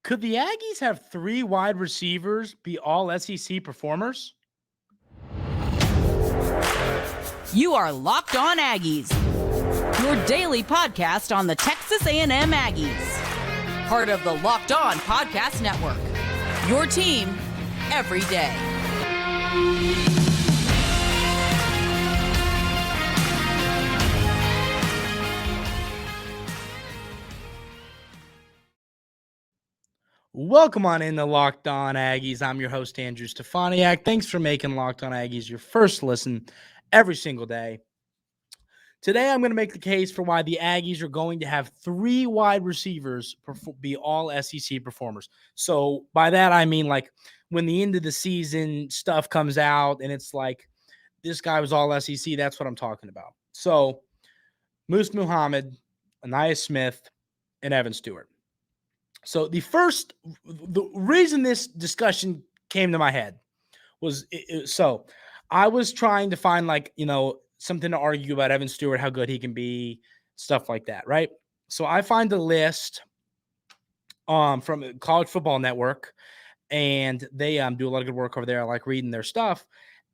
Could the Aggies have 3 wide receivers be all SEC performers? You are Locked On Aggies, your daily podcast on the Texas A&M Aggies. Part of the Locked On Podcast Network, your team every day. Welcome on in the Locked On Aggies. I'm your host, Andrew Stefaniak. Thanks for making Locked On Aggies your first listen every single day. Today, I'm going to make the case for why the Aggies are going to have 3 wide receivers be all SEC performers. So by that, I mean like when the end of the season stuff comes out and it's like, this guy was all SEC, that's what I'm talking about. So Moose Muhammad, Ainias Smith, and Evan Stewart. So the reason this discussion came to my head was, so I was trying to find something to argue about Evan Stewart, how good he can be, stuff like that, right? So I find a list from College Football Network, and they do a lot of good work over there. I like reading their stuff,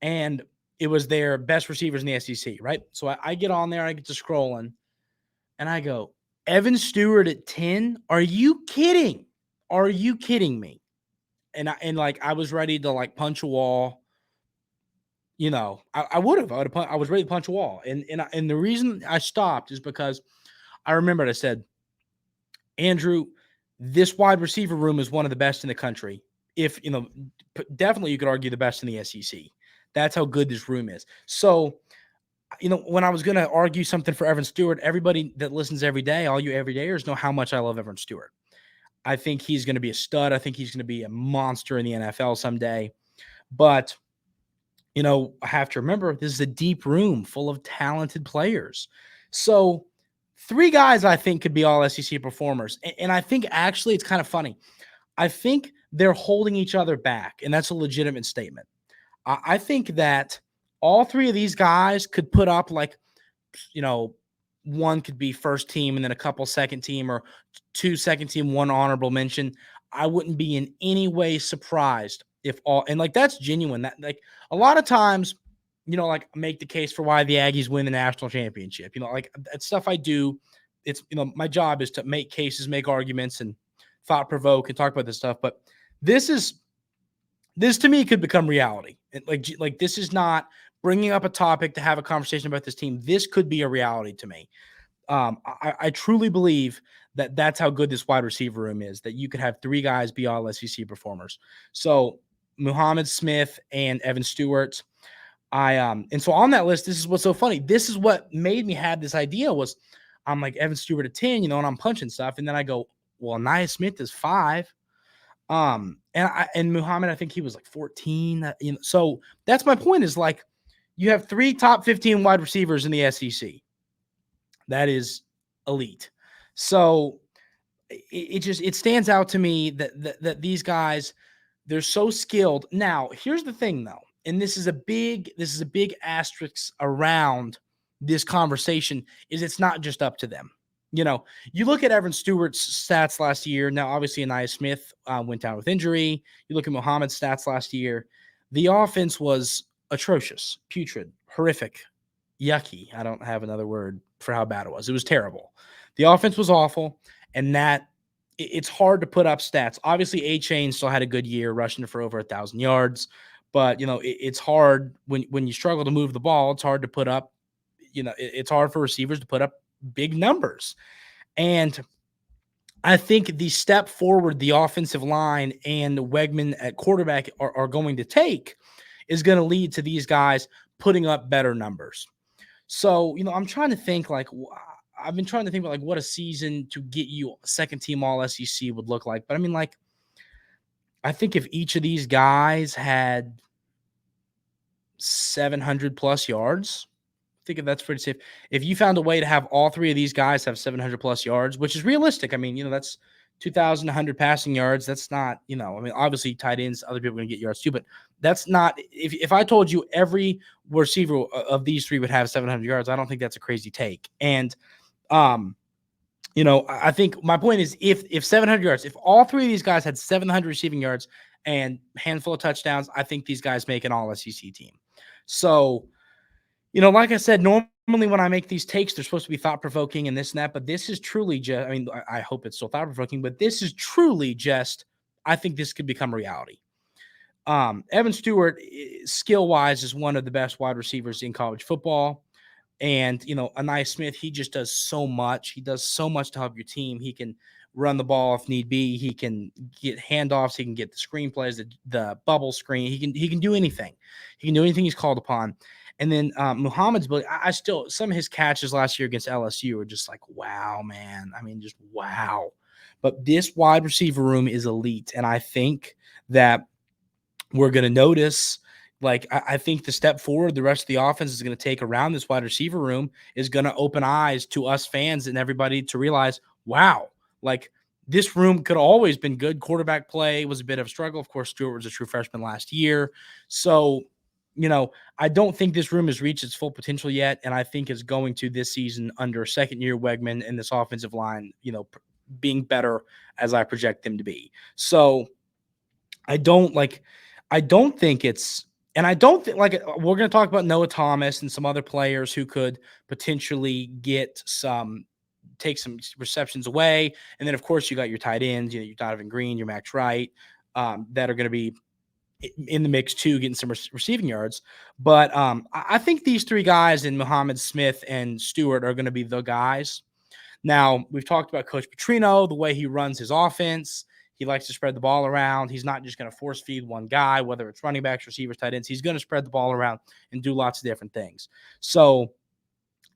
and it was their best receivers in the SEC, right? So I get on there, I get to scrolling, and I go, Evan Stewart at 10? Are you kidding? Are you kidding me? And I was ready to punch a wall. You know, I would have. I was ready to punch a wall. And the reason I stopped is because I remembered I said, Andrew, this wide receiver room is one of the best in the country. If, definitely you could argue the best in the SEC. That's how good this room is. So, when I was going to argue something for Evan Stewart, everybody that listens every day, all you everydayers know how much I love Evan Stewart. I think he's going to be a stud. I think he's going to be a monster in the NFL someday. But, I have to remember this is a deep room full of talented players. So 3 guys I think could be all SEC performers. And I think actually it's kind of funny. I think they're holding each other back, and that's a legitimate statement. I think that all 3 of these guys could put up one could be first team and then a couple second team, or 2 second team, 1 honorable mention. I wouldn't be in any way surprised if all, and that's genuine. That a lot of times, make the case for why the Aggies win the national championship. That's stuff I do. It's, my job is to make cases, make arguments, and thought provoke and talk about this stuff. But this to me could become reality. This is not bringing up a topic to have a conversation about this team. This could be a reality to me. I truly believe that that's how good this wide receiver room is, that you could have 3 guys be all SEC performers. So Muhammad, Smith, and Evan Stewart. And so on that list, this is what's so funny. This is what made me have this idea was I'm like Evan Stewart at 10, and I'm punching stuff. And then I go, well, Ainias Smith is 5. And Muhammad, I think he was 14. So that's my point is you have 3 top 15 wide receivers in the SEC. That is elite. So it stands out to me that these guys, they're so skilled. Now, here's the thing though, and this is a big asterisk around this conversation, is it's not just up to them. You look at Evan Stewart's stats last year. Now, obviously, Ainias Smith went down with injury. You look at Muhammad's stats last year. The offense was atrocious, putrid, horrific, yucky. I don't have another word for how bad it was. It was terrible. The offense was awful, and it's hard to put up stats. Obviously, A-Chain still had a good year, rushing for over 1,000 yards. But, it's hard when you struggle to move the ball. It's hard to put up, it's hard for receivers to put up big numbers. And I think the step forward the offensive line and Wegman at quarterback are going to take is going to lead to these guys putting up better numbers. So, I'm trying to think I've been trying to think about what a season to get you second team all SEC would look like. But I mean, I think if each of these guys had 700 plus yards, I think that's pretty safe. If you found a way to have all 3 of these guys have 700 plus yards, which is realistic. I mean, that's 2,100 passing yards. That's not, obviously tight ends, other people are going to get yards too, but that's not, if I told you every receiver of these 3 would have 700 yards, I don't think that's a crazy take. And I think my point is if 700 yards, if all three of these guys had 700 receiving yards and handful of touchdowns, I think these guys make an all SEC team. So, like I said, normally when I make these takes, they're supposed to be thought provoking and this and that, but this is truly just, I hope it's still thought provoking, but this is truly just, I think this could become reality. Evan Stewart, skill wise, is one of the best wide receivers in college football. And, Ainias Smith, he just does so much. He does so much to help your team. He can run the ball if need be. He can get handoffs. He can get the screenplays, the bubble screen. He can do anything. He can do anything he's called upon. And then Muhammad's ability, some of his catches last year against LSU are just like, wow, man. Just wow. But this wide receiver room is elite. And I think that we're going to notice, I think the step forward the rest of the offense is going to take around this wide receiver room is going to open eyes to us fans and everybody to realize, wow, this room could have always been good. Quarterback play was a bit of a struggle. Of course, Stewart was a true freshman last year. So, I don't think this room has reached its full potential yet. And I think it's going to this season under second-year Wegman and this offensive line, being better as I project them to be. So I don't think it's, and I don't think we're going to talk about Noah Thomas and some other players who could potentially take some receptions away. And then of course you got your tight ends, your Donovan Green, your Max Wright, that are going to be in the mix too, getting some receiving yards. But I think these three guys in Muhammad, Smith, and Stewart are going to be the guys. Now we've talked about Coach Petrino, the way he runs his offense. He likes to spread the ball around. He's not just going to force feed one guy, whether it's running backs, receivers, tight ends. He's going to spread the ball around and do lots of different things. So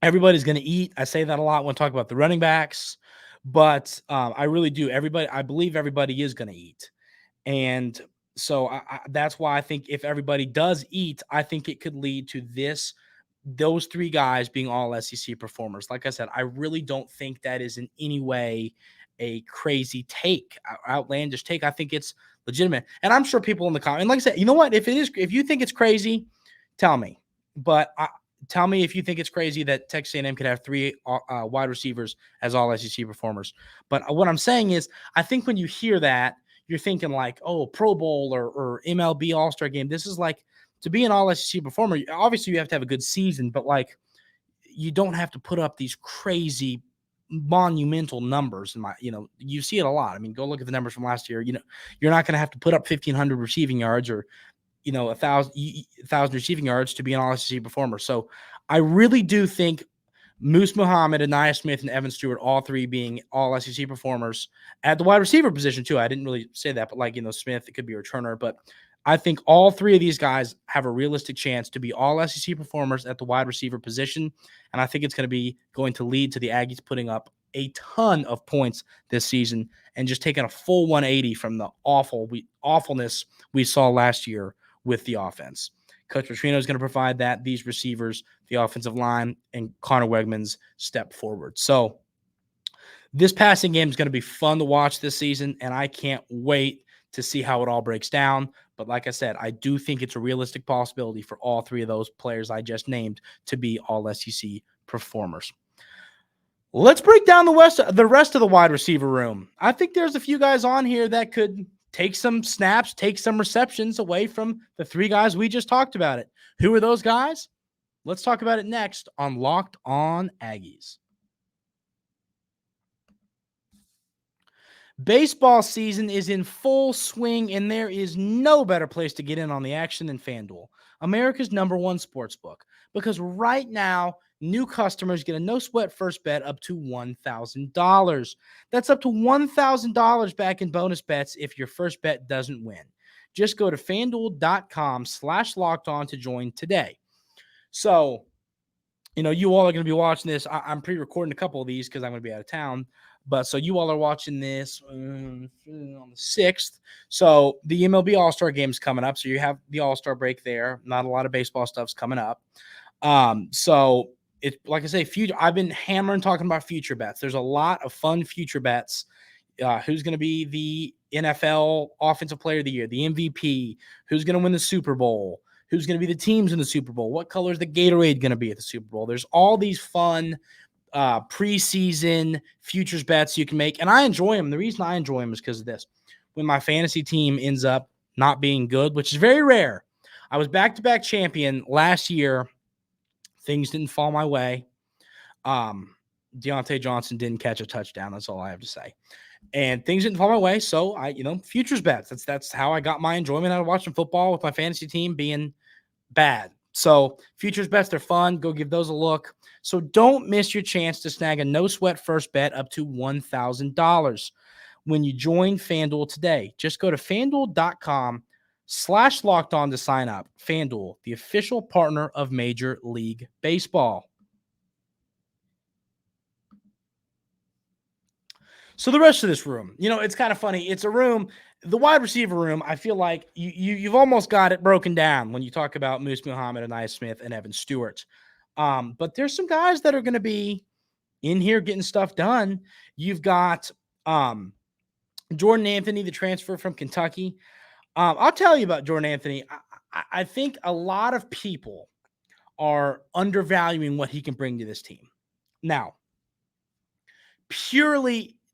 everybody's going to eat. I say that a lot when I talk about the running backs, but I really do. I believe everybody is going to eat. And so that's why I think if everybody does eat, I think it could lead to those three guys being all SEC performers. Like I said, I really don't think that is in any way a crazy take, outlandish take. I think it's legitimate. And I'm sure people in the comments, and like I said, you know what? If you think it's crazy, tell me. But tell me if you think it's crazy that Texas A&M could have three wide receivers as all SEC performers. But what I'm saying is, I think when you hear that, you're thinking Pro Bowl or MLB All-Star game. This is to be an all SEC performer, obviously you have to have a good season, but you don't have to put up these crazy monumental numbers. You see it a lot. Go look at the numbers from last year. You're not going to have to put up 1,500 receiving yards or 1,000 receiving yards to be an all SEC performer. So I really do think Moose Muhammad, Ainias Smith, and Evan Stewart, all three being all SEC performers at the wide receiver position too. I didn't really say that, but Smith, it could be a returner, but I think all three of these guys have a realistic chance to be all SEC performers at the wide receiver position. And I think it's going to lead to the Aggies putting up a ton of points this season and just taking a full 180 from the awfulness we saw last year with the offense. Coach Petrino is going to provide that, these receivers, the offensive line, and Connor Wegman's step forward. So this passing game is going to be fun to watch this season, and I can't wait to see how it all breaks down. But like I said, I do think it's a realistic possibility for all three of those players I just named to be all SEC performers. Let's break down the rest of the wide receiver room. I think there's a few guys on here that could take some snaps, take some receptions away from the three guys we just talked about it. Who are those guys? Let's talk about it next on Locked On Aggies. Baseball season is in full swing, and there is no better place to get in on the action than FanDuel, America's #1 sportsbook. Because right now, new customers get a no-sweat first bet up to $1,000. That's up to $1,000 back in bonus bets if your first bet doesn't win. Just go to FanDuel.com/lockedon to join today. So, you all are going to be watching this. I'm pre-recording a couple of these because I'm going to be out of town. But so you all are watching this on the 6th. So the MLB All-Star game is coming up. So you have the All-Star break there. Not a lot of baseball stuff's coming up. So it's like I say, I've been hammering talking about future bets. There's a lot of fun future bets. Who's going to be the NFL Offensive Player of the Year, the MVP? Who's going to win the Super Bowl? Who's going to be the teams in the Super Bowl? What color is the Gatorade going to be at the Super Bowl? There's all these fun preseason futures bets you can make. And I enjoy them. The reason I enjoy them is because of this. When my fantasy team ends up not being good, which is very rare. I was back-to-back champion last year. Things didn't fall my way. Deontay Johnson didn't catch a touchdown. That's all I have to say. And things didn't fall my way. So futures bets. That's how I got my enjoyment out of watching football with my fantasy team being bad. So futures bets, they're fun. Go give those a look. So don't miss your chance to snag a no-sweat first bet up to $1,000 when you join FanDuel today. Just go to FanDuel.com/lockedon to sign up. FanDuel, the official partner of Major League Baseball. So the rest of this room, it's kind of funny. It's a room, the wide receiver room. I feel like you've almost got it broken down when you talk about Moose Muhammad, Ainias Smith, and Evan Stewart. But there's some guys that are going to be in here getting stuff done. You've got Jordan Anthony, the transfer from Kentucky. I'll tell you about Jordan Anthony. I think a lot of people are undervaluing what he can bring to this team. Now,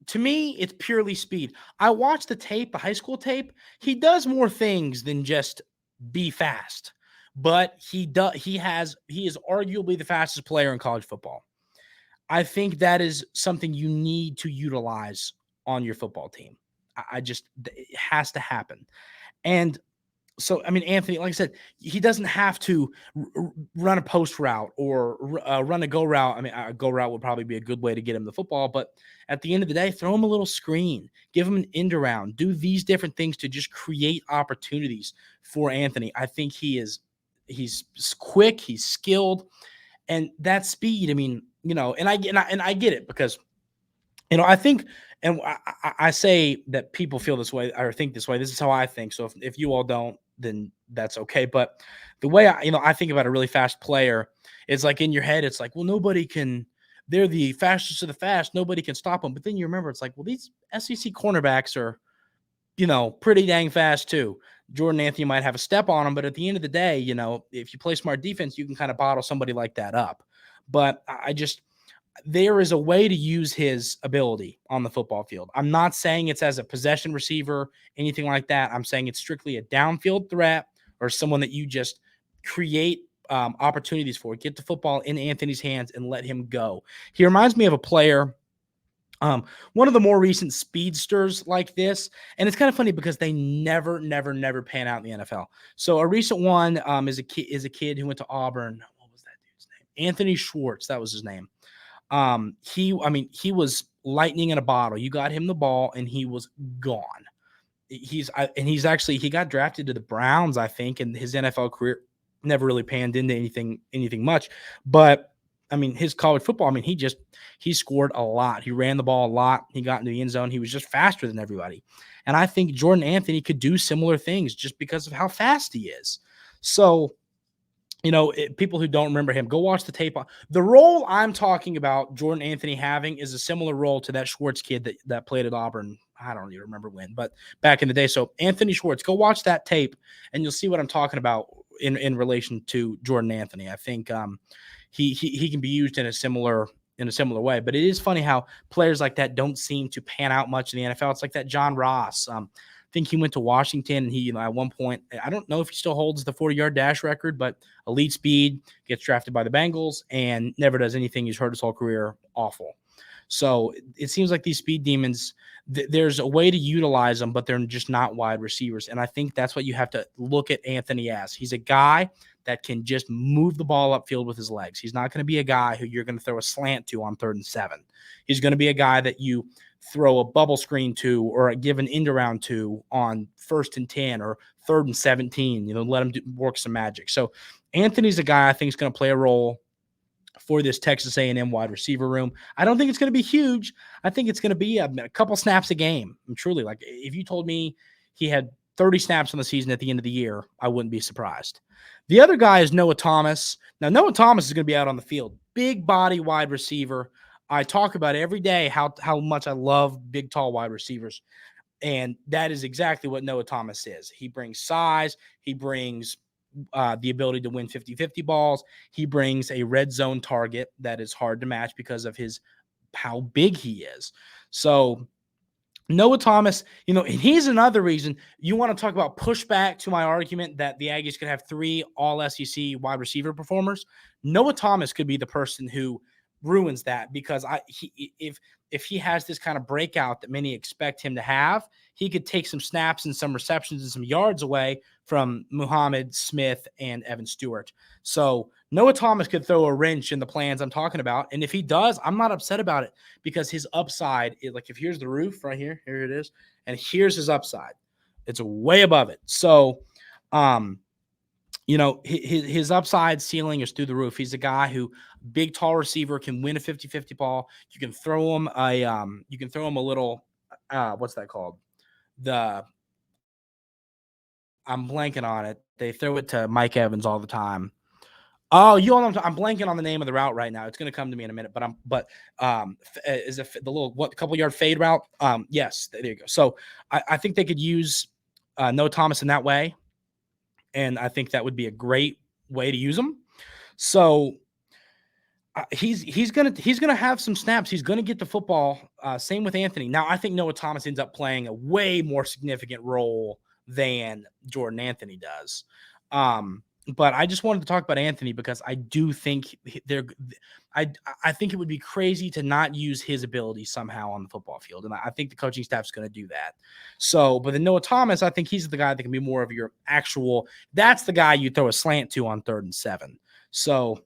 to me, it's purely speed. I watched the tape, the high school tape. He does more things than just be fast, but he is arguably the fastest player in college football. I think that is something you need to utilize on your football team. It has to happen. And so, Anthony, like I said, he doesn't have to run a post route or run a go route. A go route would probably be a good way to get him the football. But at the end of the day, throw him a little screen, give him an end around, do these different things to just create opportunities for Anthony. I think he's quick, he's skilled, and that speed. And I get it because, I think. And I say that people feel this way or think this way. This is how I think. So if you all don't, then that's okay. But the way I think about a really fast player is like in your head, it's like, well, they're the fastest of the fast. Nobody can stop them. But then you remember, it's like, well, these SEC cornerbacks are, pretty dang fast too. Jordan Anthony might have a step on him, but at the end of the day, if you play smart defense, you can kind of bottle somebody like that up. But there is a way to use his ability on the football field. I'm not saying it's as a possession receiver, anything like that. I'm saying it's strictly a downfield threat or someone that you just create opportunities for. Get the football in Anthony's hands and let him go. He reminds me of a player, one of the more recent speedsters like this. And it's kind of funny because they never pan out in the NFL. So a recent one is a kid who went to Auburn. What was that dude's name? Anthony Schwartz. That was his name. He was lightning in a bottle. You got him the ball and he was gone. He got drafted to the Browns, I think, and his NFL career never really panned into anything much. But his college football, he scored a lot. He ran the ball a lot. He got into the end zone. He was just faster than everybody. And I think Jordan Anthony could do similar things just because of how fast he is. So, people who don't remember him, go watch the tape. The role I'm talking about Jordan Anthony having is a similar role to that Schwartz kid that played at Auburn. I don't even remember when, but back in the day. So Anthony Schwartz, go watch that tape and you'll see what I'm talking about in relation to Jordan Anthony. I think he can be used in a similar way, but it is funny how players like that don't seem to pan out much in the NFL. It's like that John Ross. I think he went to Washington and he, at one point, I don't know if he still holds the 40-yard dash record, but elite speed, gets drafted by the Bengals and never does anything he's heard his whole career awful. So it seems like these speed demons, there's a way to utilize them, but they're just not wide receivers. And I think that's what you have to look at Anthony as. He's a guy that can just move the ball upfield with his legs. He's not going to be a guy who you're going to throw a slant to on 3rd and 7. He's going to be a guy that you throw a bubble screen to or give an end around to on 1st and 10 or 3rd and 17, let him work some magic. So Anthony's a guy I think is going to play a role for this Texas A&M wide receiver room. I don't think it's going to be huge. I think it's going to be a couple snaps a game. I'm truly, like, if you told me he had 30 snaps on the season at the end of the year, I wouldn't be surprised. The other guy is Noah Thomas. Now, Noah Thomas is going to be out on the field. Big body wide receiver. I talk about every day how much I love big, tall wide receivers. And that is exactly what Noah Thomas is. He brings size. He brings the ability to win 50-50 balls. He brings a red zone target that is hard to match because of how big he is. So Noah Thomas, and he's another reason you want to talk about pushback to my argument that the Aggies could have 3 all-SEC wide receiver performers. Noah Thomas could be the person who ruins that, because if he has this kind of breakout that many expect him to have, he could take some snaps and some receptions and some yards away from Muhammad, Smith, and Evan Stewart. So Noah Thomas could throw a wrench in the plans I'm talking about. And if he does, I'm not upset about it, because his upside is like, if here's the roof right here, here it is, and here's his upside. It's way above it. So, his upside ceiling is through the roof. He's a guy who, big, tall receiver, can win a 50-50 ball. You can throw him a little, what's that called? I'm blanking on it. They throw it to Mike Evans all the time. Oh, you all know I'm blanking on the name of the route right now. It's going to come to me in a minute, but is it the little couple yard fade route? Yes, there you go. So I think they could use Noah Thomas in that way, and I think that would be a great way to use him. So he's gonna have some snaps. He's gonna get the football. Same with Anthony. Now I think Noah Thomas ends up playing a way more significant role than Jordan Anthony does. But I just wanted to talk about Anthony because I do think I think it would be crazy to not use his ability somehow on the football field. And I think the coaching staff is going to do that. So, but then Noah Thomas, I think he's the guy that can be more of your that's the guy you throw a slant to on 3rd and 7. So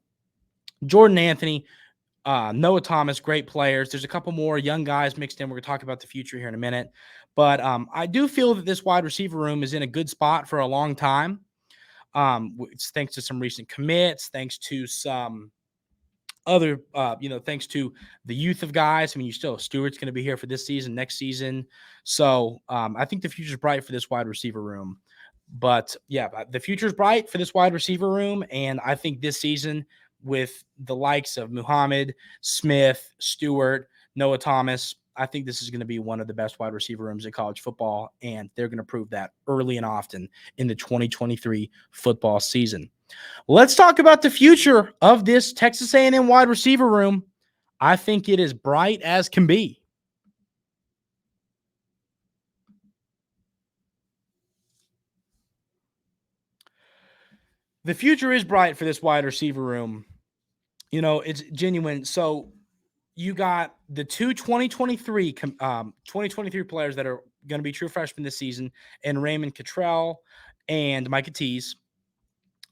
Jordan Anthony, Noah Thomas, great players. There's a couple more young guys mixed in. We're going to talk about the future here in a minute. But I do feel that this wide receiver room is in a good spot for a long time. It's thanks to some recent commits, thanks to some other, thanks to the youth of guys. I mean, Stewart's going to be here for this season, next season. So I think the future's bright for this wide receiver room. But yeah, the future's bright for this wide receiver room. And I think this season, with the likes of Muhammad, Smith, Stewart, Noah Thomas, I think this is going to be one of the best wide receiver rooms in college football, and they're going to prove that early and often in the 2023 football season. Let's talk about the future of this Texas A&M wide receiver room. I think it is bright as can be. The future is bright for this wide receiver room. It's genuine. So you got the two 2023 players that are going to be true freshmen this season, and Raymond Cotrell and Micah Tease.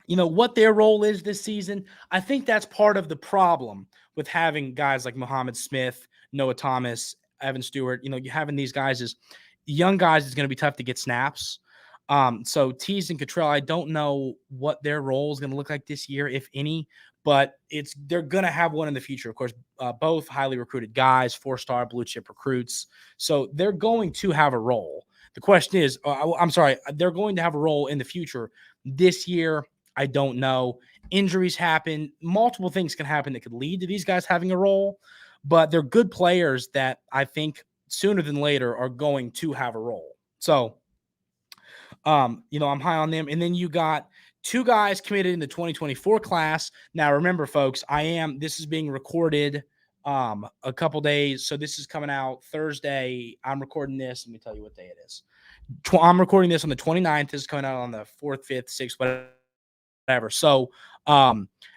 What their role is this season, I think that's part of the problem with having guys like Muhammad Smith, Noah Thomas, Evan Stewart. You having these guys as young guys is going to be tough to get snaps. So Tease and Cotrell, I don't know what their role is going to look like this year, if any, but they're going to have one in the future. Of course, both highly recruited guys, 4-star blue chip recruits. So they're going to have a role. The question is, they're going to have a role in the future. This year, I don't know. Injuries happen. Multiple things can happen that could lead to these guys having a role, but they're good players that I think sooner than later are going to have a role. So, I'm high on them. And then you got 2 guys committed in the 2024 class. Now, remember, folks, this is being recorded a couple days. So this is coming out Thursday. I'm recording this. Let me tell you what day it is. I'm recording this on the 29th. This is coming out on the 4th, 5th, 6th, whatever. So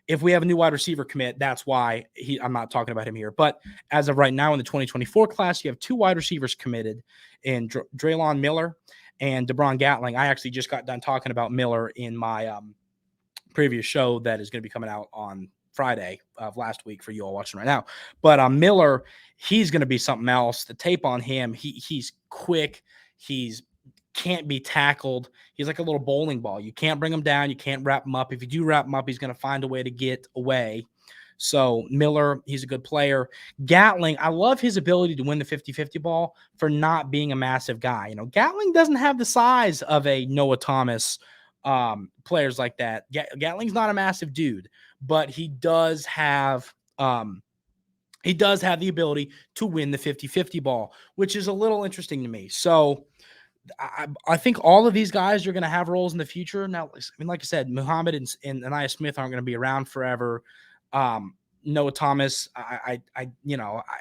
if we have a new wide receiver commit, that's why I'm not talking about him here. But as of right now in the 2024 class, you have 2 wide receivers committed in Drelon Miller and Debron Gatling. I actually just got done talking about Miller in my previous show that is going to be coming out on Friday of last week for you all watching right now. But Miller, he's going to be something else. The tape on him, he's quick. He's can't be tackled. He's like a little bowling ball. You can't bring him down. You can't wrap him up. If you do wrap him up, he's going to find a way to get away. So Miller, he's a good player. Gatling, I love his ability to win the 50-50 ball for not being a massive guy. Gatling doesn't have the size of a Noah Thomas, players like that. Gatling's not a massive dude, but he does have the ability to win the 50-50 ball, which is a little interesting to me. So I think all of these guys are going to have roles in the future. Now, I mean, like I said, Muhammad and Ainias Smith aren't going to be around forever. Noah Thomas,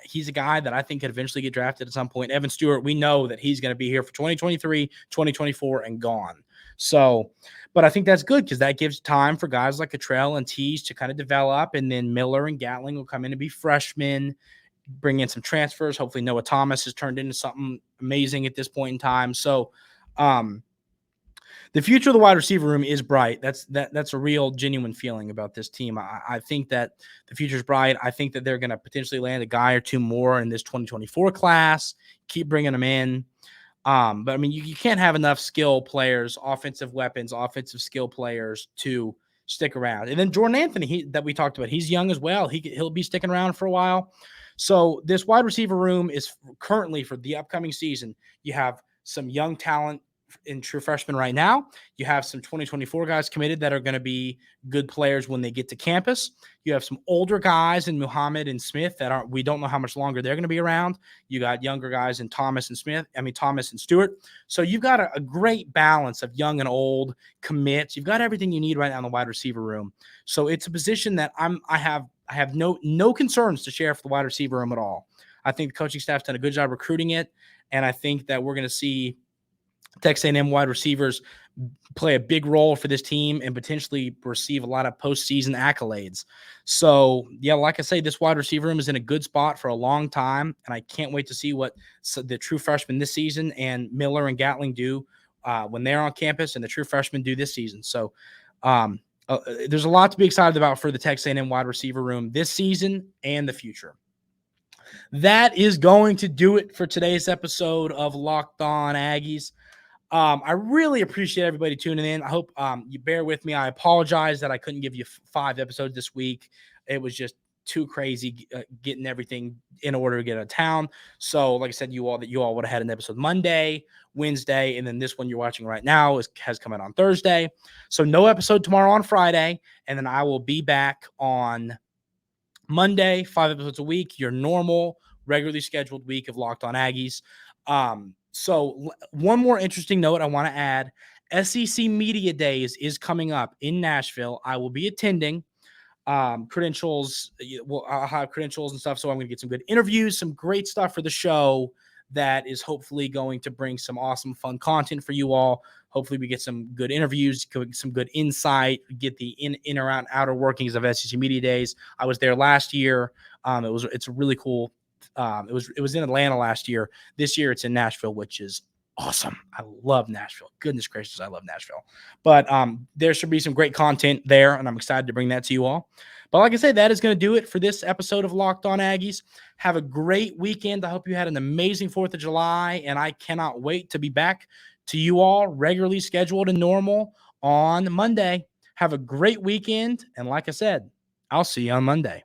he's a guy that I think could eventually get drafted at some point. Evan Stewart, we know that he's going to be here for 2023, 2024, and gone. So, but I think that's good because that gives time for guys like Cotrell and Tease to kind of develop, and then Miller and Gatling will come in and be freshmen, bring in some transfers. Hopefully Noah Thomas has turned into something amazing at this point in time. So, the future of the wide receiver room is bright. That's a real genuine feeling about this team. I think that the future is bright. I think that they're going to potentially land a guy or two more in this 2024 class, keep bringing them in. But I mean, you can't have enough skill players, offensive weapons, offensive skill players to stick around. And then Jordan Anthony, that we talked about, he's young as well. He'll be sticking around for a while. So this wide receiver room is currently, for the upcoming season, you have some young talent in true freshmen right now. You have some 2024 guys committed that are going to be good players when they get to campus. You have some older guys in Muhammad and Smith that we don't know how much longer they're going to be around. You got younger guys in Thomas and Stewart. So you've got a great balance of young and old commits. You've got everything you need right now in the wide receiver room. So it's a position that I have no concerns to share for the wide receiver room at all. I think the coaching staff's done a good job recruiting it, and I think that we're going to see Texas A&M wide receivers play a big role for this team and potentially receive a lot of postseason accolades. So, yeah, like I say, this wide receiver room is in a good spot for a long time, and I can't wait to see what the true freshmen this season and Miller and Gatling do when they're on campus, and the true freshmen do this season. So, there's a lot to be excited about for the Texas A&M wide receiver room this season and the future. That is going to do it for today's episode of Locked On Aggies. I really appreciate everybody tuning in. I hope you bear with me. I apologize that I couldn't give you 5 episodes this week. It was just too crazy getting everything in order to get out of town. So, like I said, you all would have had an episode Monday, Wednesday, and then this one you're watching right now has come out on Thursday. So no episode tomorrow on Friday, and then I will be back on Monday, 5 episodes a week, your normal, regularly scheduled week of Locked On Aggies. So one more interesting note I want to add, SEC Media Days is coming up in Nashville. I will be attending. Credentials, I'll have credentials and stuff, so I'm going to get some good interviews, some great stuff for the show that is hopefully going to bring some awesome, fun content for you all. Hopefully we get some good interviews, some good insight, get the in or outer workings of SEC Media Days. I was there last year. It's a really cool. It was in Atlanta last year. This year it's in Nashville, which is awesome. I love Nashville. Goodness gracious, I love Nashville. But there should be some great content there, and I'm excited to bring that to you all. But like I said, that is going to do it for this episode of Locked On Aggies. Have a great weekend. I hope you had an amazing 4th of July, and I cannot wait to be back to you all regularly scheduled and normal on Monday. Have a great weekend, and like I said, I'll see you on Monday.